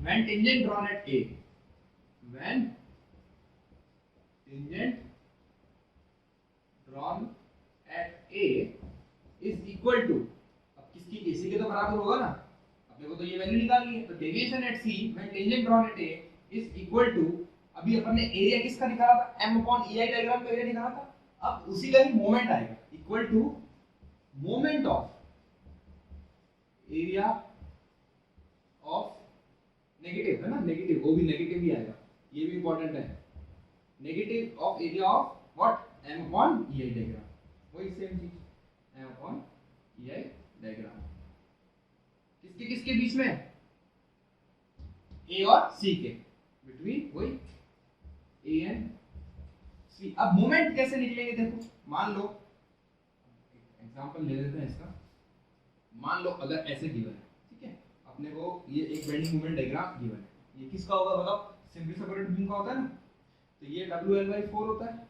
when tangent drawn at A, when tangent drawn at A is equal to, अब किसकी AC के तो बराबर होगा ना, अपने को तो ये वैल्यू निकालनी है, तो deviation at C when tangent drawn at A is equal to, अभी अपन ने एरिया किसका निकाला था, m upon EI डायग्राम का एरिया निकाला था, अब उसी का ही मोमेंट आएगा, equal to moment of area of negative, है ना, नेगेटिव, वो भी नेगेटिव ही आएगा, ये भी इंपॉर्टेंट है, negative of area of what, m upon EI diagram, वही सेम चीज, m upon EI डायग्राम, किसके किसके बीच में, A और C के, बिटवीन वही A एंड C। अब मोमेंट कैसे निकलेंगे, देखो मान लो एग्जांपल ले लेते हैं इसका, मान लो अगर ऐसे गिवन है, ठीक है, अपने को ये एक बेंडिंग मोमेंट डायग्राम गिवन है, ये किसका होगा बताओ, सिंपली सेपरेटेड बीम का होता है ना, तो ये WL/4 होता है,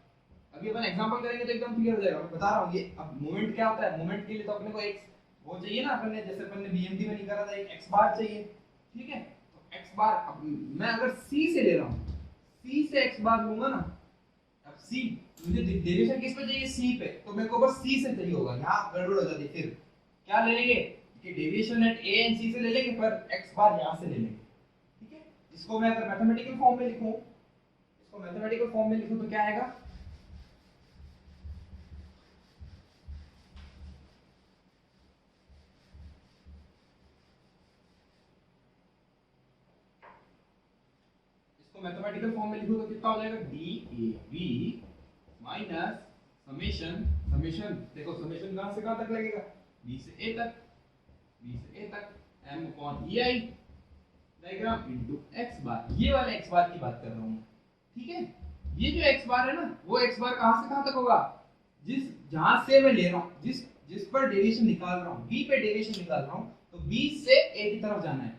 अभी अपन एग्जांपल करेंगे तो एकदम क्लियर हो जाएगा, मैं बता रहा हूँ, ये अब मोमेंट क्या होता है, मोमेंट के लिए तो अपने को एक वो चाहिए ना, अपन ने जैसे अपन ने BMP में निकाला था, एक x बार चाहिए, ठीक है, तो x बार, अब मैं अगर C से ले रहा हूँ, C से x बार लूंगा ना, अब C मुझे डेरिवेशन किस पे चाहिए, C पे, तो मेरे को बस C से चाहिए होगा, यहाँ गड़बड़ हो जाती है, फिर क्या ले लेंगे कि deviation at A and C से ले लेंगे, पर x बार यहाँ से ले लेंगे, ठीक है, इसको मैं अगर मैथमेटिकल फॉर्म में लिखूं, तो क्या आएगा, मैथमेटिकल फॉर्म में लिखो तो कितना हो जाएगा, DAV माइनस समेशन, देखो समेशन कहां से कहां तक लगेगा, B से A तक m upon EI diagram into x बार, ये वाले x बार की बात कर रहा हूं, ठीक है, ये जो x बार है ना, वो x बार कहां से कहां तक होगा, जहां से मैं ले रहा हूं, जिस पर डेविएशन निकाल रहा हूं, B पे डेविएशन निकाल रहा हूं, तो B से A की तरफ जाना है,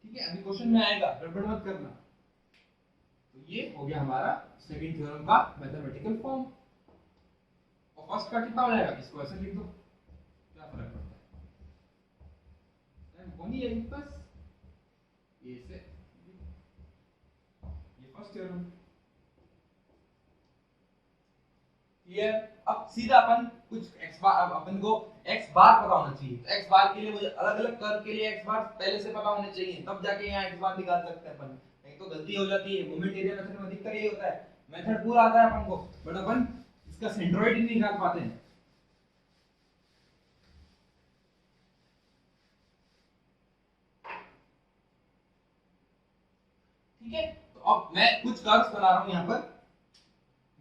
ठीक है, अभी क्वेश्चन में आएगा, गड़बड़ मत करना, तो ये हो गया हमारा सेकंड थ्योरम का मैथमेटिकल फॉर्म, और फर्स्ट का कितना हो जाएगा, इसको ऐसे लिख दो, क्या फर्क पड़ता है, वही है बस, ये से ये फर्स्ट थ्योरम क्लियर। अब सीधा अपन कुछ x बार, अब अपन को x बार पता होना चाहिए, तो x बार के लिए मुझे अलग अलग कर्व के लिए x बार पहले से पता होने चाहिए, तब जाके यहाँ x बार निकाल सकते हैं अपन, नहीं तो गलती हो जाती है, मोमेंट एरिया मेथड में अधिकतर यही होता है, मेथड पूरा आता है अपन को, बट अपन इसका सेंट्रोइड ही नहीं निकाल पाते हैं, ठीक है, तो अब मैं कुछ कर्व्स बना रहा हूं यहाँ पर,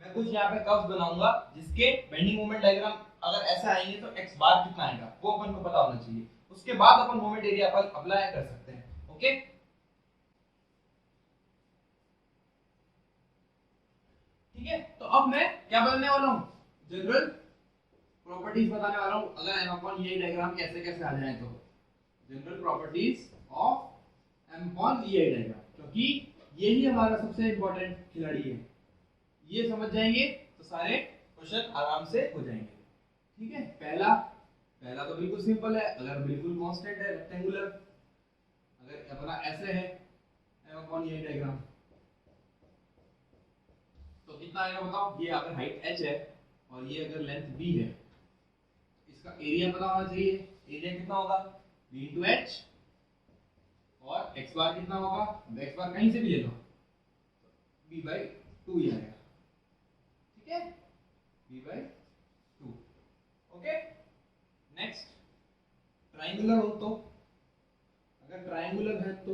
मैं कुछ यहाँ पे कर्व्स बनाऊंगा जिसके बेंडिंग मोमेंट डायग्राम अगर ऐसा आएंगे तो x बार कितना आएगा वो अपन को पता होना चाहिए, उसके बाद अपन मोमेंट एरिया पर अप्लाई कर सकते हैं, ओके, ठीक है, तो अब मैं क्या बनाने वाला हूँ, जनरल प्रॉपर्टीज बताने वाला हूँ, अगर m upon EI डायग्राम कैसे कैसे आ जाए, तो general properties of m upon EI diagram, क्योंकि यही हमारा सबसे इंपॉर्टेंट खिलाड़ी है, ये समझ जाएंगे तो सारे क्वेश्चन आराम से हो जाएंगे, ठीक है, पहला तो बिल्कुल सिंपल है, अगर बिल्कुल कांस्टेंट है रेक्टेंगुलर, अगर अपना ऐसे है m upon EI डायग्राम, तो कितना आएगा बताओ, ये अगर हाइट h है और ये अगर लेंथ b है, इसका एरिया पता होना चाहिए, एरिया कितना होगा b into h, और x बार कितना होगा, अब x बार कहीं से भी ले लो, b/2 ही आएगा, ठीक है, b/2, ओके, नेक्स्ट ट्रायंगुलर हो तो, अगर ट्रायंगुलर है तो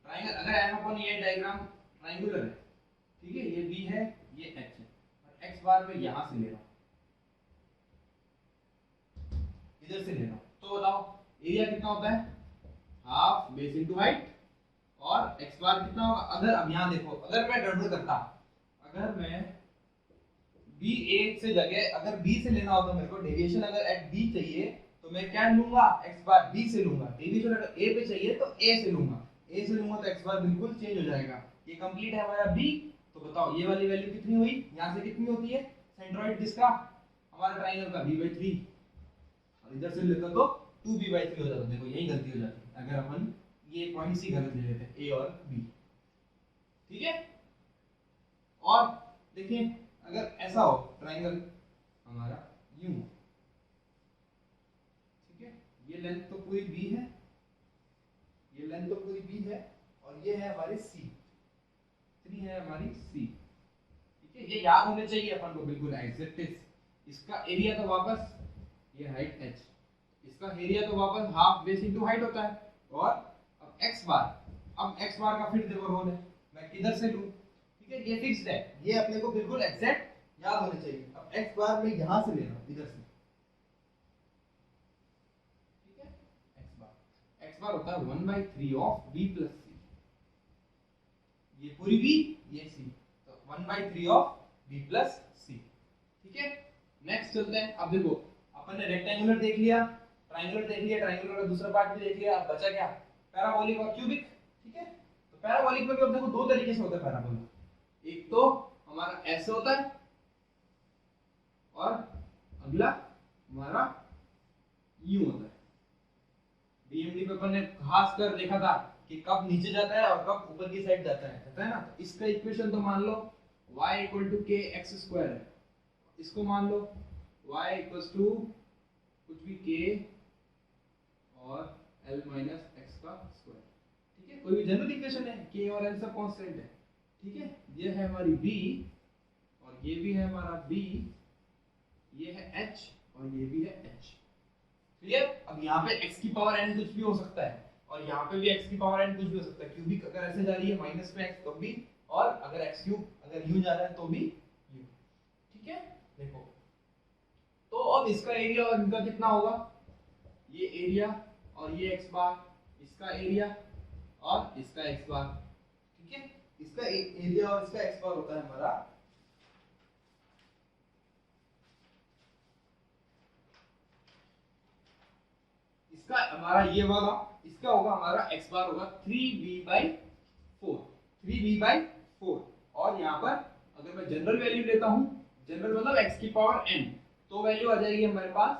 ट्रायंगल, अगर m upon EI diagram triangular है, ठीक है, ये b है, ये h है, और x बार में यहां से ले रहा हूं, इधर से ले रहा हूं, तो बताओ एरिया कितना होता है, हाफ बेस इनटू हाइट, और x बार कितना होगा, अगर अब यहां देखो, अगर मैं गड़बड़ करता, अगर मैं b से जगह अगर b से लेना होता मेरे को, डेविएशन अगर एट b चाहिए तो मैं क्या लूंगा, x बार b से लूंगा, डेविएशन अगर a पे चाहिए तो a से लूंगा, तो x बार बिल्कुल चेंज हो जाएगा, ये कंप्लीट है हमारा b, तो बताओ ये वाली वैल्यू कितनी हुई, यहां से कितनी होती है, सेंट्रोइड किसका, हमारा ट्रायंगल का b/3, और इधर से लेता तो 2b/3 हो जाता। देखो यही गलती हो जाती है अगर अपन ये पॉइंट सी गलत ले लेते हैं, ए और बी। ठीक है, और देखिए अगर ऐसा हो ट्राइंगल हमारा यूं हो, ठीक है, ये लेंथ तो पूरी बी है, ये लेंथ तो पूरी बी है, और ये है हमारी सी, 3 है हमारी सी। ठीक है, ये याद होने चाहिए अपन को बिल्कुल एग्जैक्ट। इसका एरिया तो वापस ये हाइट h, इसका एरिया तो वापस हाफ बेस इनटू हाइट होता है। और अब x बार, अब x बार का फिर देखो रोल है, मैं किधर से लूं? ठीक है, ये फिक्स्ड है, ये अपने को बिल्कुल एग्जैक्ट याद होने चाहिए। अब x बार मैं यहां से ले रहा हूं, इधर से। ठीक है, x बार होता है 1/3 ऑफ b प्लस c, ये पूरी b, ये c, तो 1/3 ऑफ b प्लस c। ठीक है, नेक्स्ट चलते हैं। अब देखो अपन ने रेक्टेंगुलर देख लिया, ट्रायंगुलर देख लिया, ट्रायंगुलर का दूसरा पार्ट भी देख लिया, अब बचा क्या? पैराबोलिक और क्यूबिक। ठीक है, तो पैराबोलिक में भी अब देखो दो तरीके से होता है पैराबोला, एक तो हमारा ऐसे होता है और अगला हमारा यूं होता है। डीएमडी पे अपन ने खास कर देखा था कि कब नीचे जाता है और कब ऊपर की साइड जाता है ना। तो इसका इक्वेशन तो मान लो y = kx² है, इसको मान लो y = कुछ भी k और l - x²। ठीक है, कोई भी जनरल इक्वेशन है, k और l सब कांस्टेंट है। ठीक है, ये है हमारी b और ये भी है हमारा b, ये है h और ये भी है h। क्लियर? अब यहाँ पे x की पावर n कुछ भी हो सकता है और यहाँ पे भी x की पावर n कुछ भी हो सकता है। क्यूबिक अगर ऐसे जा रही है माइनस में x तो भी, और अगर x³ अगर यूं जा रहा है तो भी यूं। ठीक है, देखो तो अब इसका एरिया और इनका कितना होगा? ये एरिया और ये x बार, इसका एरिया और इसका x बार। ठीक है, इसका एरिया और इसका x बार होता है हमारा इसका हमारा ये वाला, इसका होगा हमारा x बार होगा 3b/4, 3b/4। और यहाँ पर अगर मैं जनरल वैल्यू लेता हूँ, जनरल मतलब x की पावर n, तो वैल्यू आ जाएगी हमारे पास,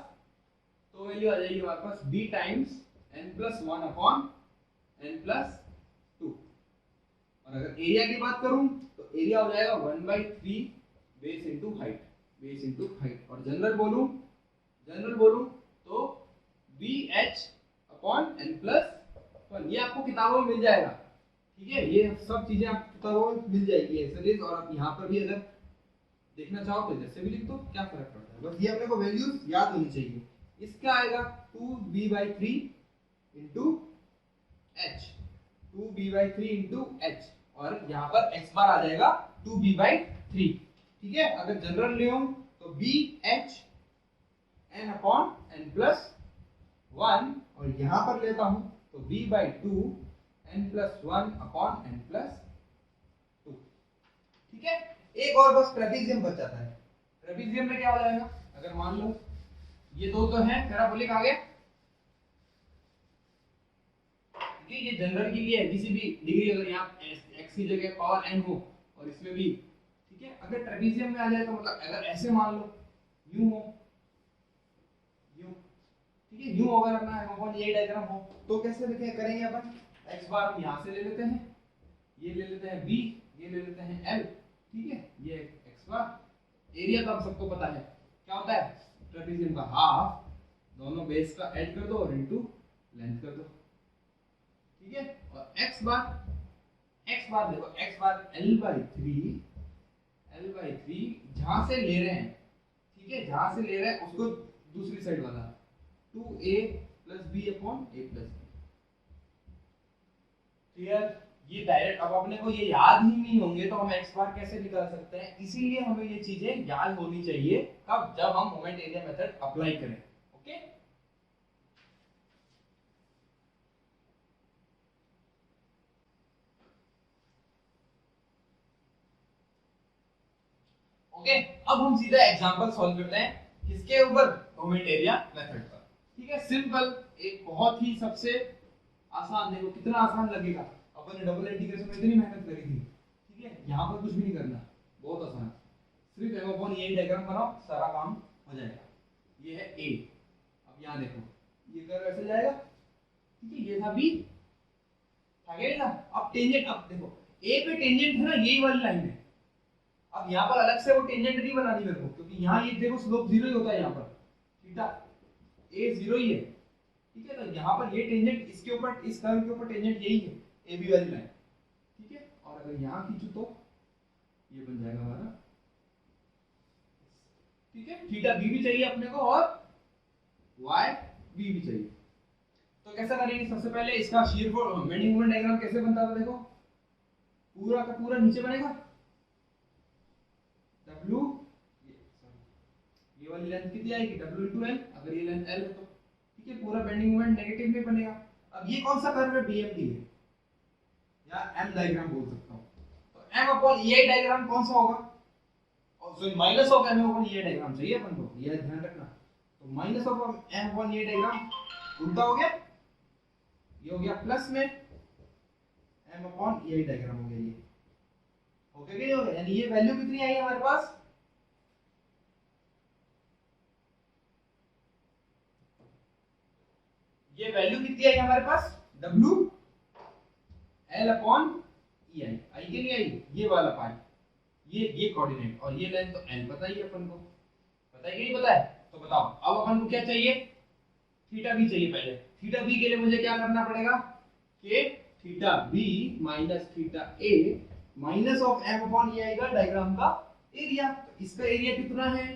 b टाइम्स n + 1/n + 2। और अगर एरिया की बात करूं तो एरिया हो जाएगा 1/3 बेस इनटू हाइट। और जनरल बोलूं तो bh/n + 1, ये आपको किताबों में मिल जाएगा। ठीक है, ये सब चीजें आपको किताबों में मिल जाएगी ऐसे। और आप यहाँ पर भी अगर देखना चाहो तो जैसे भी लिख दो, क्या फर्क पड़ता है, बस ये अपने को वैल्यूज याद होनी चाहिए। इसका आएगा 2b/3 into h, 2b/3 into h, और यहाँ पर x बार आ जाएगा 2b/3। ठीक है, अगर जनरल ले तो bh/n/n + 1, और यहाँ पर लेता हूँ तो b/2 n+1/n+2। ठीक है, एक और बस ट्रेपेजियम बच जाता है। ट्रेपेजियम में क्या हो जाएगा? अगर मान लो ये दो तो है पैराबोलिक आ गया, ठीक है, ये जनरल के लिए है, किसी भी डिग्री अगर यहाँ x की जगह पावर n हो और इसमें भी। ठीक है, अगर ट्रेपेजियम में आ जाए तो मतलब अगर ऐसे मान लो यूं हो, यूं, ठीक है, यूं अगर अपना ये डायग्राम हो तो कैसे लिखे करेंगे अपन? x बार हम यहाँ से ले लेते हैं, ये ले लेते हैं b, ये ले लेते हैं l। ठीक है, ये x बार, एरिया तो हम सबको पता है क्या होता है, ट्रेपेजियम का हाफ, दोनों बेस का ऐड कर दो और इनटू लेंथ कर दो। ठीक है, और x बार देखो, x बार l/3 जहां से ले रहे हैं, ठीक है, जहां से ले रहे हैं उसको दूसरी साइड वाला 2a + b/a + b। क्लियर? ये डायरेक्ट, अब अपने को ये याद ही नहीं होंगे तो हम x बार कैसे निकाल सकते हैं? इसीलिए हमें ये चीजें याद होनी चाहिए कब? जब हम मोमेंट एरिया मेथड अप्लाई करें। ओके, ओके, अब हम सीधा एग्जांपल सॉल्व करते हैं किसके ऊपर? मोमेंट एरिया मेथड पर। ठीक है, सिंपल, एक बहुत ही सबसे आसान, देखो कितना आसान लगेगा। अपन ने डबल इंटीग्रेशन में इतनी मेहनत करी थी, ठीक है, यहाँ पर कुछ भी नहीं करना, बहुत आसान, सिर्फ m/n ये डायग्राम बनाओ, सारा काम हो जाएगा। ये है a। अब यहाँ देखो, ये कर्व ऐसे जाएगा, ठीक है, ये था बी, था क्या ना। अब टेंजेंट, अब देखो ए पे टेंजेंट है ना, यही वाली लाइन है। अब यहाँ पर अलग से वो टेंजेंट नहीं बनानी मेरे को, क्योंकि यहाँ ये देखो स्लोप जीरो ही होता है यहाँ पर, थीटा ए जीरो ही है, ठीक है। तो यहाँ पर ये टेंजेंट इसके ऊपर, इस कर्व के ऊपर टेंजेंट यही है, ए बी वाली लाइन, ठीक है। और अगर यहाँ खींचू तो ये बन जाएगा हमारा, ठीक है। थीटा बी भी चाहिए अपने को और वाई बी भी चाहिए। तो कैसा करेंगे, सबसे पहले इसका shear force bending moment diagram कैसे बनता था, देखो पूरा का पूरा नीचे बनेगा W, ये वाली लेंथ कितनी आएगी W into L, अगर ये लेंथ L है तो, ठीक है। पूरा बेंडिंग मोमेंट नेगेटिव में बनेगा। अब ये कौन सा कर्व है, BMD है, या M डायग्राम बोल सकता हूं। तो M अपॉन EI डायग्राम कौन सा होगा, और sorry minus of M upon EI diagram चाहिए अपन को, ये ध्यान रखना। तो minus of M upon EI diagram उल्टा हो गया, ये हो गया प्लस में M अपॉन EI डायग्राम हो गया, ये हो गया कि नहीं हो गया। यानी ये वैल्यू कितनी आई है हमारे पास, ये वैल्यू कितनी आई हमारे पास, W L अपॉन EI, आई के नहीं आई, ये वाला पार्ट, ये कोऑर्डिनेट और ये लेंथ, तो L पता ही अपन को, पता है कि नहीं पता है। तो बताओ अब अपन को क्या चाहिए, थीटा बी चाहिए। पहले थीटा बी के लिए मुझे क्या करना पड़ेगा कि theta B minus theta A minus of M upon EI का डायग्राम का एरिया। तो इसका एरिया कितना है,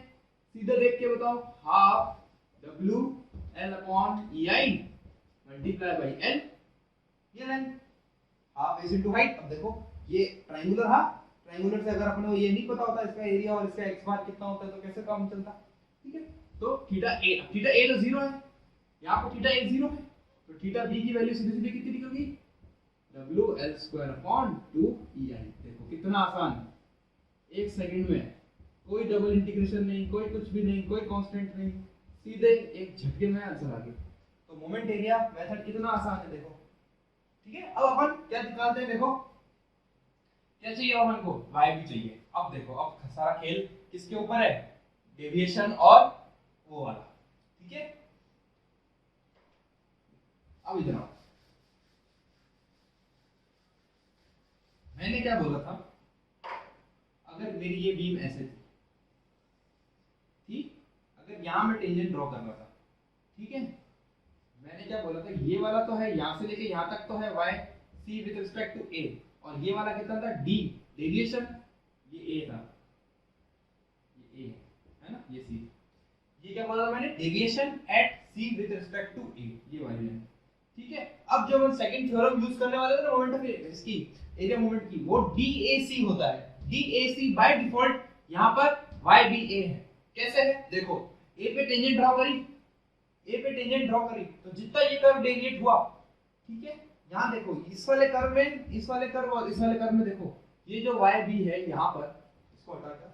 सीधा देख के बताओ, हाफ W L अपॉन EI मल्टीप्लाई बाई L, ये length, half is into height. अब देखो ये ट्रायंगुलर, हाँ ट्रायंगुलर से अगर अपने को ये नहीं पता होता इसका एरिया और इसका x बार कितना होता है तो कैसे काम चलता, ठीक है। तो थीटा ए तो जीरो है, यहाँ पर थीटा ए जीरो है, तो थीटा बी की वैल्यू सीधी सीधी कितनी निकल गई, W L square upon 2EI। देखो कितना आसान, एक सेकंड में, कोई डबल इंटीग्रेशन नहीं, कोई कुछ भी नहीं, कोई कांस्टेंट नहीं, सीधे एक झटके में आंसर आ गया। तो मोमेंट एरिया मेथड कितना आसान है, देखो, ठीक है। अब अपन क्या निकालते हैं, देखो क्या चाहिए अपन को, y भी चाहिए। अब देखो अब सारा खेल किसके ऊपर है, डेविएशन और वो वाला, ठीक है। अब इधर आओ, मैंने क्या बोला था, अगर मेरी ये बीम ऐसे थी, ठीक, अगर यहां मैं टेंजेंट ड्रॉ कर रहा था, ठीक है, मैंने क्या बोला था, ये वाला तो है यहां से लेके यहां तक तो है y c with respect to a, और ये वाला कितना था d डेविएशन, ये a था, ये a है ना, ये c, ये क्या बोला था मैंने, deviation at c with respect to a, ये वाली लाइन, ठीक है। अब जब हम सेकंड थ्योरम यूज करने वाले थे ना मोमेंट ऑफ इसकी एरिया मोमेंट की, वो DAC होता है, DAC बाय डिफॉल्ट यहाँ पर YBA है। कैसे है, देखो A पे टेंजेंट ड्रॉ करी, A पे टेंजेंट ड्रॉ करी, तो जितना ये कर्व डेविएट हुआ, ठीक है, यहाँ देखो इस वाले कर्व में, इस वाले कर्व और इस वाले कर्व में देखो, ये जो YB है यहाँ पर, इसको हटाकर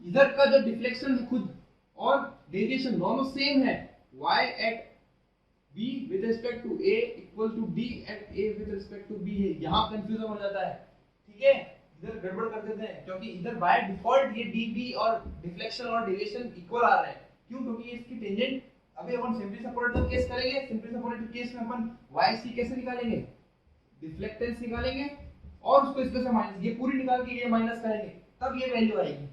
इधर का जो डिफ्लेक्शन है खुद और डेविएशन दोनों सेम है, y at b with respect to a equal to d at a with respect to b है। यहाँ कंफ्यूजन हो जाता है, ठीक है, इधर गड़बड़ कर देते हैं, क्योंकि इधर बाय डिफॉल्ट ये db और डिफ्लेक्शन और डेविएशन इक्वल आ रहा है। क्यों, क्योंकि इसकी टेंजेंट, अभी अपन सिंपली सपोर्टेड केस करेंगे, सिंपली सपोर्टेड केस में अपन yc कैसे निकालेंगे, डिफ्लेक्टेंस निकालेंगे और उसको इसमें से माइनस, ये पूरी निकाल के ये माइनस करेंगे, तब ये वैल्यू आएगी,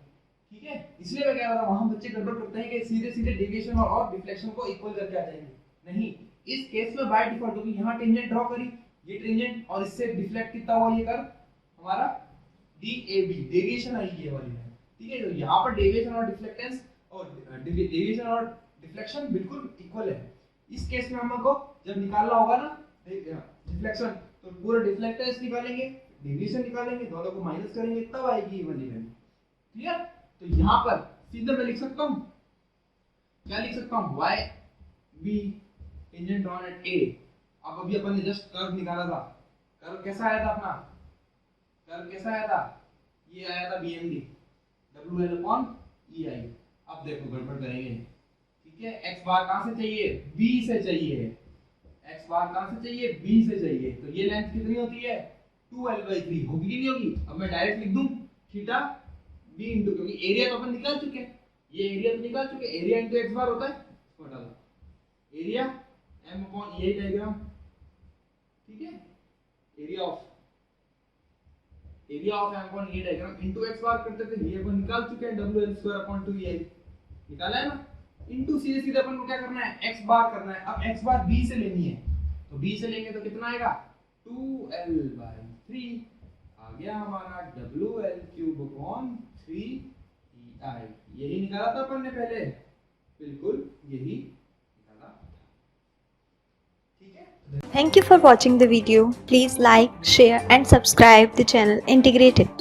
ठीक है। इसलिए मैं कह रहा था वहां बच्चे गड़बड़ करते हैं कि सीधे सीधे डेविएशन और डिफ्लेक्शन को इक्वल करके आ जाएंगे, नहीं, इस केस में बाय डिफॉल्ट, क्योंकि यहाँ टेंजेंट ड्रॉ करी, ये टेंजेंट और इससे डिफ्लेक्ट कितना हुआ, ये कर हमारा DAB डेविएशन आई ये वाली है, ठीक है। तो यहाँ पर डेविएशन और डिफ्लेक्टेंस और डेविएशन और डिफ्लेक्शन बिल्कुल इक्वल है। इस केस में हमको जब निकालना होगा ना डिफ्लेक्शन, तो पूरा डिफ्लेक्टेंस निकालेंगे, डेविएशन निकालेंगे, दोनों को माइनस करेंगे, तब आएगी ये वाली वैल्यू, क्लियर। तो यहाँ पर सीधे मैं लिख सकता हूँ, क्या लिख सकता हूँ, YB tangent on at A। अब अभी अपन ने जस्ट कर्व निकाला था, कर्व कैसा आया था अपना, कर्व कैसा आया था, ये आया था BMD WL अपॉन EI। अब देखो गड़बड़ करेंगे, ठीक है, x बार कहाँ से चाहिए, B से चाहिए, x बार कहाँ से चाहिए, B से चाहिए, तो ये लेंथ कितनी होती है 2L/3, होगी कि नहीं होगी। अब मैं डायरेक्ट लिख दूं थीटा B इंटू, क्योंकि एरिया तो अपन निकाल चुके हैं, ये एरिया तो निकाल चुके, एरिया इंटू एक्स बार होता है, इसको हटा दो, एरिया m अपॉन यही डायग्राम, ठीक है, एरिया ऑफ m अपॉन ये डायग्राम इंटू एक्स बार करते थे, ये अपन निकाल चुके हैं, w l स्क्वायर अपॉन 2 ये निकाला है ना, इंटू सीधे सीधे अपन को क्या करना है, x बार करना है। अब x बार b से लेनी है, तो b से लेंगे तो कितना आएगा, 2l/3 आ गया हमारा WL क्यूब अपॉन 3EI। यही निकाला था अपन ने पहले, बिल्कुल यही निकाला था, ठीक है। Thank you for watching the video. Please like, share and subscribe the channel Integrated.